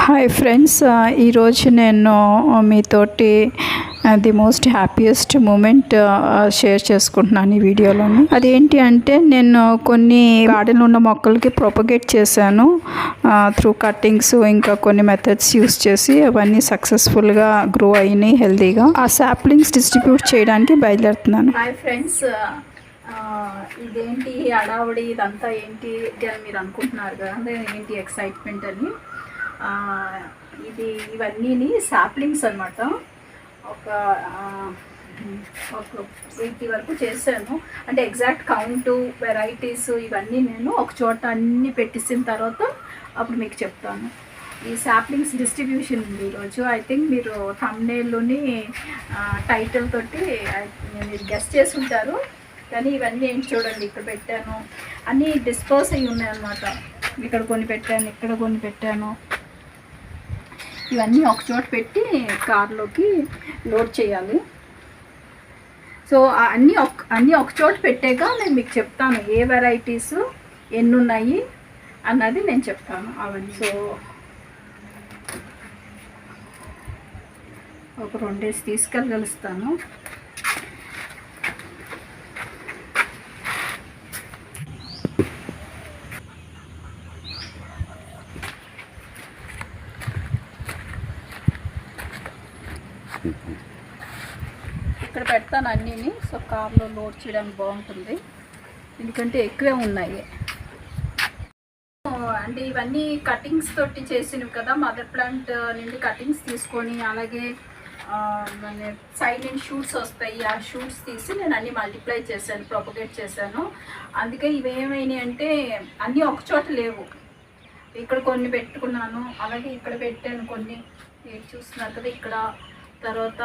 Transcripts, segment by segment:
Hi friends, ఈరోజు నేను మీతోటి the most happiest moment share చేసుకుంటున్నాను ఈ వీడియోలోని. అదేంటి అంటే నేను కొన్ని గార్డెన్లో ఉన్న మొక్కలకి ప్రొపగేట్ చేశాను త్రూ కట్టింగ్స్, ఇంకా కొన్ని మెథడ్స్ యూస్ చేసి అవన్నీ సక్సెస్ఫుల్గా గ్రో అయినాయి హెల్తీగా. ఆ సాప్లింగ్స్ డిస్ట్రిబ్యూట్ చేయడానికి బయలుదేరుతున్నాను. హాయ్ ఫ్రెండ్స్, ఇదేంటి అడావుడి ఇదంతా ఏంటి అని మీరు అనుకుంటున్నారు కదా, ఏంటి ఎక్సైట్మెంట్ అని. ఇవన్నీ సాప్లింగ్స్ అనమాట. ఒక 80 వరకు చేశాను. అంటే ఎగ్జాక్ట్ కౌంటు, వెరైటీస్ ఇవన్నీ నేను ఒక చోట అన్నీ పెట్టేసిన తర్వాత అప్పుడు మీకు చెప్తాను. ఈ సాప్లింగ్స్ డిస్ట్రిబ్యూషన్ ఉంది ఈరోజు. ఐ థింక్ మీరు థంబ్నెయిల్లోని టైటిల్ తోటి మీరు గెస్ట్ చేసి ఉంటారు. కానీ ఇవన్నీ ఏంటి చూడండి, ఇక్కడ పెట్టాను, అన్నీ డిస్పోజ్ అయ్యి ఉన్నాయన్నమాట. ఇక్కడ కొన్ని పెట్టాను, ఇక్కడ కొన్ని పెట్టాను. ఇవన్నీ ఒక చోట పెట్టి కార్లోకి లోడ్ చేయాలి. సో అన్నీ ఒక చోట పెట్టాక నేను మీకు చెప్తాను ఏ వెరైటీస్ ఎన్ని ఉన్నాయి అన్నది నేను చెప్తాను అవన్నీ. సో ఒక 2 డేస్ తీసుకెళ్ళగలుస్తాను. ఇక్కడ పెడతాను అన్నీని. సో కార్లో లోడ్ చేయడానికి బాగుంటుంది, ఎందుకంటే ఎక్కువే ఉన్నాయి. అంటే ఇవన్నీ కటింగ్స్ తోటి చేసినవి కదా, మదర్ ప్లాంట్ నుండి కటింగ్స్ తీసుకొని, అలాగే సైడ్ నుంచి షూట్స్ వస్తాయి, ఆ షూట్స్ తీసి నేను అన్నీ మల్టిప్లై చేశాను, ప్రొపగేట్ చేశాను. అందుకే ఇవేమైనాయి అంటే అన్నీ ఒక చోట లేవు. ఇక్కడ కొన్ని పెట్టుకున్నాను, అలాగే ఇక్కడ పెట్టాను కొన్ని, చూస్తున్నారు కదా ఇక్కడ. తర్వాత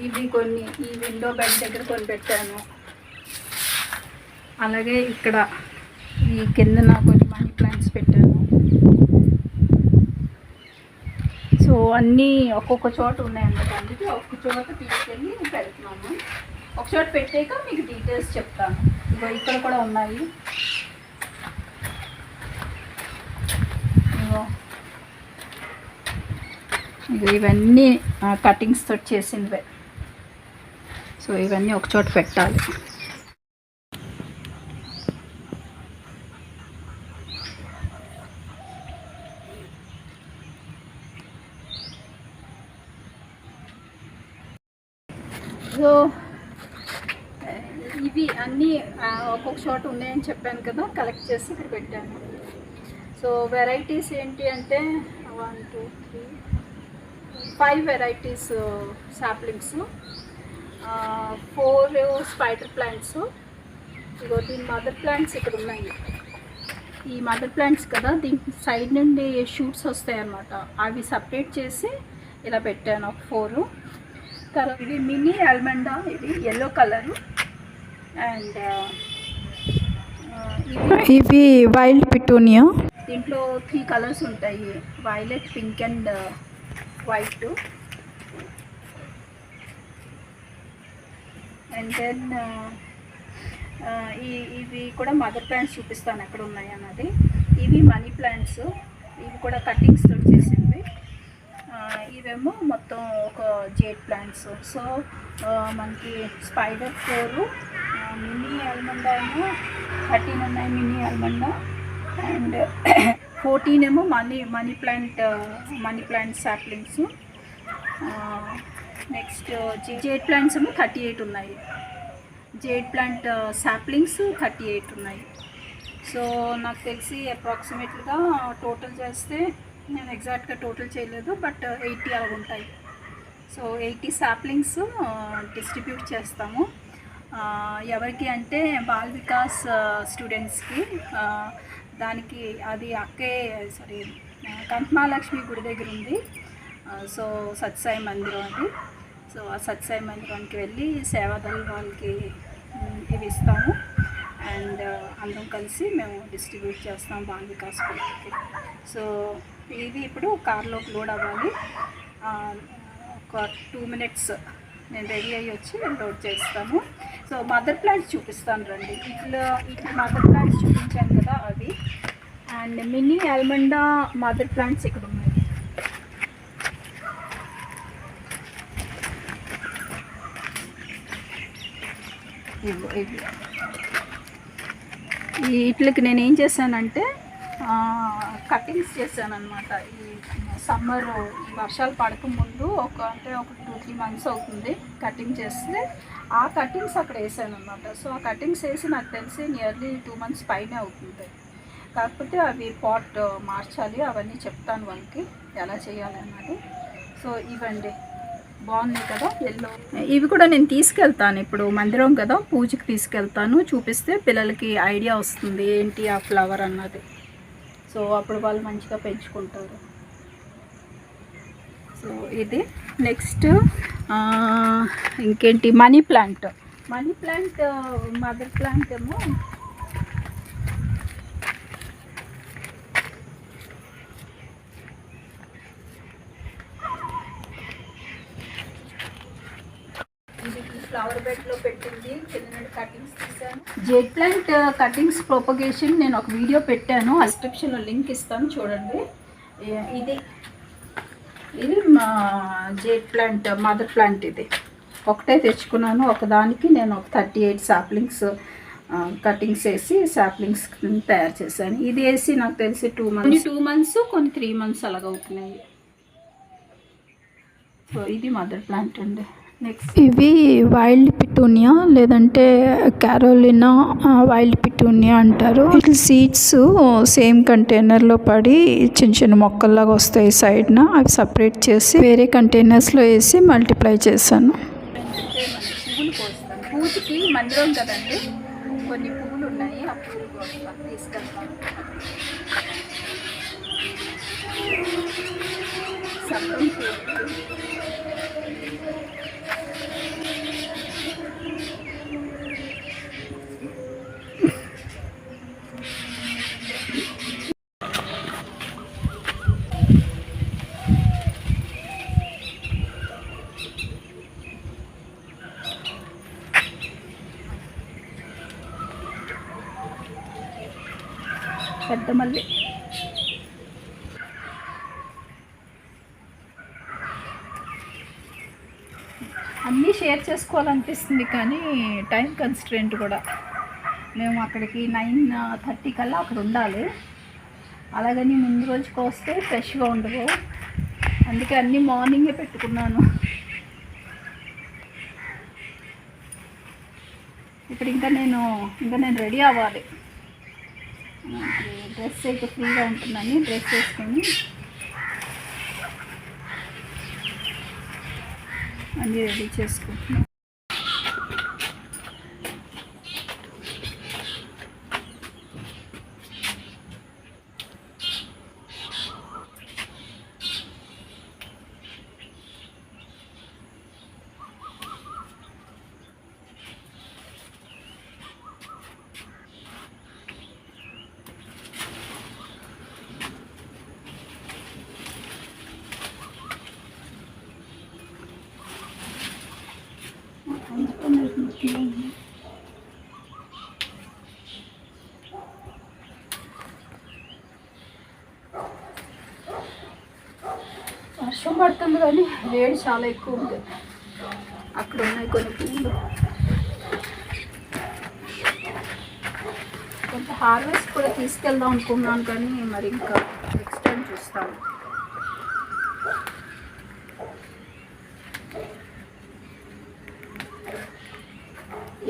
ఇవి కొన్ని ఈ విండో బెడ్ దగ్గర కొన్ని పెట్టాను. అలాగే ఇక్కడ ఈ కిందన కొన్ని మనీ ప్లాంట్స్ పెట్టాను. సో అన్నీ ఒక్కొక్క చోట ఉన్నాయన్నమాట. అందుకే ఒక్కొక్క చోట తీసుకెళ్ళి పెడుతున్నాను. ఒక చోట పెట్టాక మీకు డీటెయిల్స్ చెప్తాను. ఇక్కడ కూడా ఉన్నాయి. ఇవన్నీ కటింగ్స్ తోటి చేసినవే. సో ఇవన్నీ ఒక చోట పెట్టాలి. సో ఇవి అన్నీ ఒక్కొక్క చోట ఉన్నాయని చెప్పాను కదా, కలెక్ట్ చేసి ఇక్కడ పెట్టాను. సో వెరైటీస్ ఏంటి అంటే 1 2 3 5 వెరైటీస్ సాప్లింగ్స్, 4 స్పైడర్ ప్లాంట్స్. ఇగో దీని మదర్ ప్లాంట్స్ ఇక్కడ ఉన్నాయి. ఈ మదర్ ప్లాంట్స్ కదా, దీని సైడ్ నుండి షూట్స్ వస్తాయి అన్నమాట. అవి సపరేట్ చేసి ఇలా పెట్టాను ఒక 4. తర్వాత ఇవి మినీ ఆల్మండా, ఇది ఎల్లో కలరు. అండ్ ఇవి వైల్డ్ పిటూనియా. దీంట్లో 3 కలర్స్ ఉంటాయి, violet, pink and white. And then ఇవి కూడా మదర్ ప్లాంట్స్ చూపిస్తాను ఎక్కడ ఉన్నాయి అన్నది. ఇవి మనీ ప్లాంట్స్, ఇవి కూడా కటింగ్స్ తోటి చేసినవి. ఇవేమో మొత్తం ఒక జేడ్ ప్లాంట్స్. సో మనకి స్పైడర్ 4, మినీ ఆల్మండా ఏమో 13 ఉన్నాయి మినీ ఆల్మండా. అండ్ 14 ఏమో money plant saplings. Next jade plants ఏమో 38 ఉన్నాయి. జేడ్ ప్లాంట్ సాప్లింగ్స్ 38 ఉన్నాయి. సో నాకు తెలిసి అప్రాక్సిమేట్గా టోటల్ చేస్తే, నేను ఎగ్జాక్ట్గా టోటల్ చేయలేదు, బట్ 80 అలా ఉంటాయి. సో 80 సాప్లింగ్స్ డిస్ట్రిబ్యూట్ చేస్తాము. ఎవరికి అంటే బాల్ వికాస్ స్టూడెంట్స్కి. దానికి అది కంఠమహాలక్ష్మి గుడి దగ్గర ఉంది. సో సత్సాయి మందిరం అది. సో ఆ సత్సాయి మందిరానికి వెళ్ళి సేవాదళ వాళ్ళకి ఇవి ఇస్తాము. అండ్ అందరం కలిసి మేము డిస్ట్రిబ్యూట్ చేస్తాం బాల్ వికాస్ గుడికి. సో ఇది ఇప్పుడు కార్లోకి లోడ్ అవ్వాలి. ఒక 2 minutes నేను రెడీ అయ్యి వచ్చి లోడ్ చేస్తాను. సో మదర్ ప్లాంట్స్ చూపిస్తాను రండి. ఇట్లా మదర్ ప్లాంట్స్ చూపించాను కదా, అవి అండ్ మినీ ఆల్మండా మదర్ ప్లాంట్స్ ఇక్కడ ఉన్నాయి. వీటికి నేను ఏం చేశానంటే కటింగ్స్ చేశాను అనమాట. ఈ సమ్మర్ వర్షాలు పడక ముందు ఒక 2-3 months అవుతుంది కటింగ్ చేస్తే, ఆ కటింగ్స్ అక్కడ వేసాను అనమాట. సో ఆ కటింగ్స్ వేసి నాకు తెలిసి నియర్లీ 2 months పైనే అవుతుంది. కాకపోతే అవి పాట్ మార్చాలి, అవన్నీ చెప్తాను వాళ్ళకి ఎలా చేయాలి అన్నది. సో ఇవ్వండి, బాగున్నాయి కదా ఎల్లో. ఇవి కూడా నేను తీసుకెళ్తాను, ఇప్పుడు మందిరం కదా పూజకి తీసుకెళ్తాను, చూపిస్తే పిల్లలకి ఐడియా వస్తుంది ఏంటి ఆ ఫ్లవర్ అన్నది. సో అప్పుడు వాళ్ళు మంచిగా పెంచుకుంటారు. సో ఇది నెక్స్ట్ ఇంకేంటి మనీ ప్లాంట్ మదర్ ప్లాంట్ ఏమో ఫ్లవర్ బెడ్లో పెట్టింది, చిన్న కటింగ్స్ తీసాను. జెడ్ ప్లాంట్ కటింగ్స్ ప్రొపగేషన్ నేను ఒక వీడియో పెట్టాను, డిస్క్రిప్షన్లో లింక్ ఇస్తాను చూడండి. ఇది మా జెడ్ ప్లాంట్ మదర్ ప్లాంట్. ఇది ఒకటే తెచ్చుకున్నాను, ఒకదానికి నేను ఒక 38 సాప్లింగ్స్ కటింగ్స్ వేసి సాప్లింగ్స్ తయారు చేశాను. ఇది వేసి నాకు తెలిసి 2 months కొన్ని 3 months అలాగవుతున్నాయి. సో ఇది మదర్ ప్లాంట్ అండి. నెక్స్ట్ ఇవి వైల్డ్ పిటూనియా లేదంటే క్యారోలినా వైల్డ్ పిటూనియా అంటారు. వీటి సీడ్స్ సేమ్ కంటైనర్లో పడి చిన్న చిన్న మొక్కల్లాగా వస్తాయి సైడ్న. అవి సపరేట్ చేసి వేరే కంటైనర్స్లో వేసి మల్టిప్లై చేశాను. పువ్వులు కోస్తాను, పూజకి మందిరం కదండి, కొన్ని పువ్వులు ఉన్నాయి, ఆ పువ్వులు కోస్తాను, తీసుకెళ్తాను. సబ్బం పెద్ద మళ్ళీ అన్నీ షేర్ చేసుకోవాలనిపిస్తుంది కానీ టైం కన్స్ట్రెంట్ కూడా. మేము అక్కడికి 9:30 కల్లా అక్కడ ఉండాలి, అలాగని ముందు రోజుకి వస్తే ఫ్రెష్గా ఉండవు, అందుకే అన్నీ మార్నింగే పెట్టుకున్నాను. ఇప్పుడు ఇంకా నేను రెడీ అవ్వాలి. డ్రెస్ అయితే ఫ్రీగా ఉంటుందని డ్రెస్ వేసుకొని అన్నీ రెడీ చేసుకుంటున్నాను. వర్షం పడుతుంది కానీ వేడి చాలా ఎక్కువ ఉంది. అక్కడ ఉన్నాయి కొన్ని పూలు, కొంత హార్వెస్ట్ కూడా తీసుకెళ్దాం అనుకున్నాను కానీ మరి ఇంకా నెక్స్ట్ టైం చూస్తాను.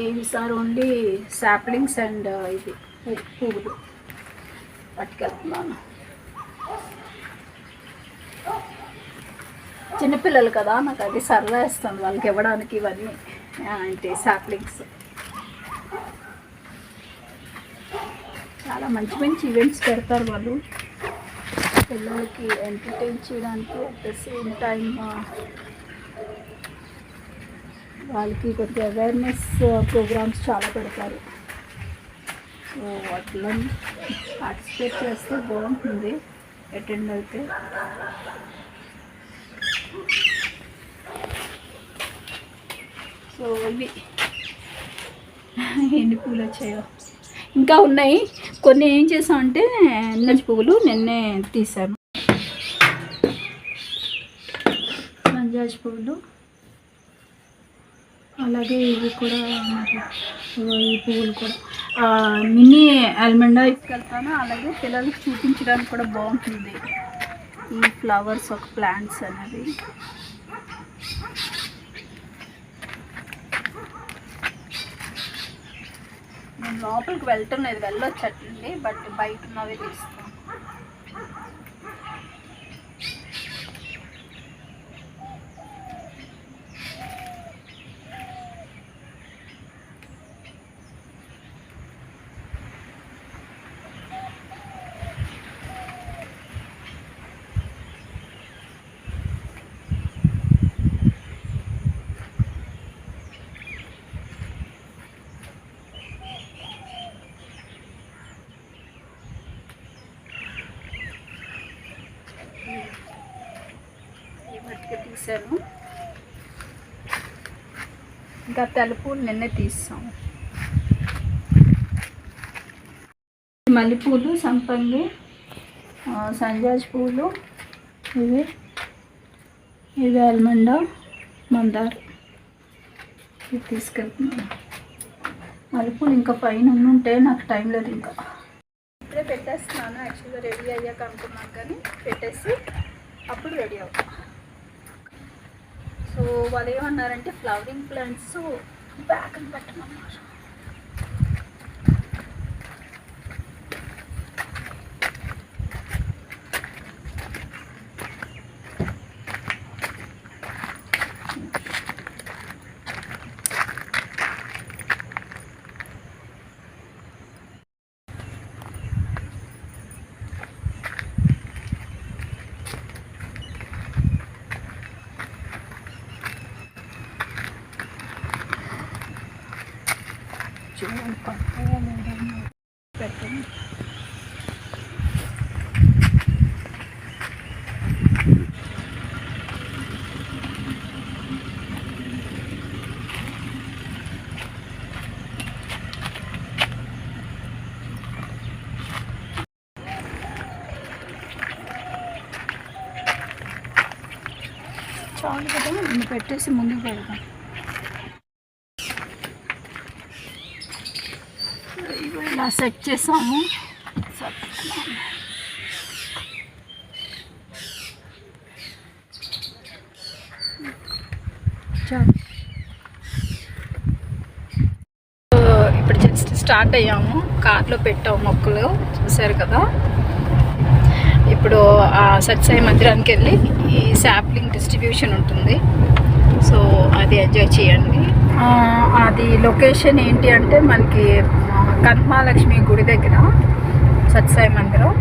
ఈసారి ఓన్లీ సాప్లింగ్స్ అండ్ ఇది పువ్వులు పట్టుకెళ్తున్నాను. చిన్నపిల్లలు కదా, నాకు అది సరదా ఇస్తుంది వాళ్ళకి ఇవ్వడానికి ఇవన్నీ అంటే సాప్లింగ్స్. చాలా మంచి మంచి ఈవెంట్స్ పెడతారు వాళ్ళు పిల్లలకి ఎంటర్టైన్ చేయడానికి. అట్ ద సేమ్ టైం వాళ్ళకి కొద్దిగా అవేర్నెస్ ప్రోగ్రామ్స్ చాలా పెడతారు. సో అట్లా పార్టిసిపేట్ చేస్తే బాగుంటుంది, అటెండ్ అయితే. సో ఇవి ఎన్ని పూలు వచ్చాయో ఇంకా ఉన్నాయి. కొన్ని ఏం చేసామంటే నెజ్ పువ్వులు నిన్నే తీసాను. సంజాజ్ పువ్వులు, అలాగే ఇవి కూడా ఈ పువ్వులు కూడా మినీ ఆల్మండా తీసుకెళ్తాను. అలాగే పిల్లలకి చూపించడానికి కూడా బాగుంటుంది ఈ ఫ్లవర్స్ ఒక ప్లాంట్స్ అనేది. నేను లోపలికి వెళ్తున్నది వెళ్ళొచ్చండి, బట్ బయట ఉన్నవి తీస్తాను. తీసాను. ఇంకా తెల్లపూలు నిన్నే తీసాము. మల్లెపూలు, సంపంగి, సంజాజ్ పూలు, ఇవి ఆల్మండా, మందార ఇవి తీసుకెళ్తున్నాను. మల్లెపూలు ఇంకా పైన ఉంటే నాకు టైం లేదు, ఇంకా ఇప్పుడే పెట్టేస్తున్నాను. యాక్చువల్గా రెడీ అయ్యాక అనుకున్నాను, కానీ పెట్టేసి అప్పుడు రెడీ అవుతాను. సో వాళ్ళు ఏమన్నారంటే ఫ్లవరింగ్ ప్లాంట్స్ బ్యాక్ అని పెట్టమన్నారు. పెట్టండి. చాలు కదా, నేను పెట్టేసి ముందుకు పెడతాను. ఇలా సెట్ చేసాము. ఇప్పుడు జస్ట్ స్టార్ట్ అయ్యాము. కార్లో పెట్టాము మొక్కలు, చూసారు కదా. ఇప్పుడు ఆ సత్యసాయి మందిరానికి వెళ్ళి ఈ శాప్లింగ్ డిస్ట్రిబ్యూషన్ ఉంటుంది, సో అది ఎంజాయ్ చేయండి. అది లొకేషన్ ఏంటి అంటే మనకి కనకమహాలక్ష్మి గుడి దగ్గర సత్యసాయి మందిరం,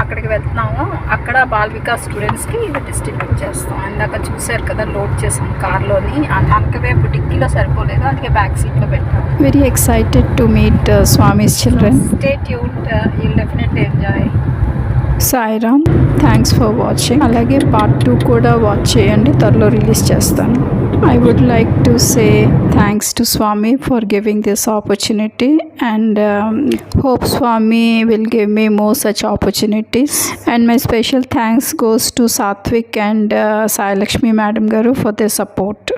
అక్కడికి వెళ్తున్నాము. అక్కడ బాల్ వికాస్ స్టూడెంట్స్కి ఇది డిస్ట్రిబ్యూట్ చేస్తాం. ఇందాక చూసారు కదా, లోడ్ చేసాం కార్లోని. వెనకవైపు డిక్కీలో సరిపోలేదు, అందుకే బ్యాక్ సీట్లో పెట్టాం. Very excited to meet Swami's children. Stay tuned, you'll definitely enjoy. Sairam, thanks for watching. అలాగే పార్ట్ 2 కూడా వాచ్ చేయండి, త్వరలో రిలీజ్ చేస్తాను. I would like to say thanks to Swami for giving this opportunity, and hope Swami will give me more such opportunities. And my special thanks goes to Satvik and Sai Lakshmi Madam Garu for their support.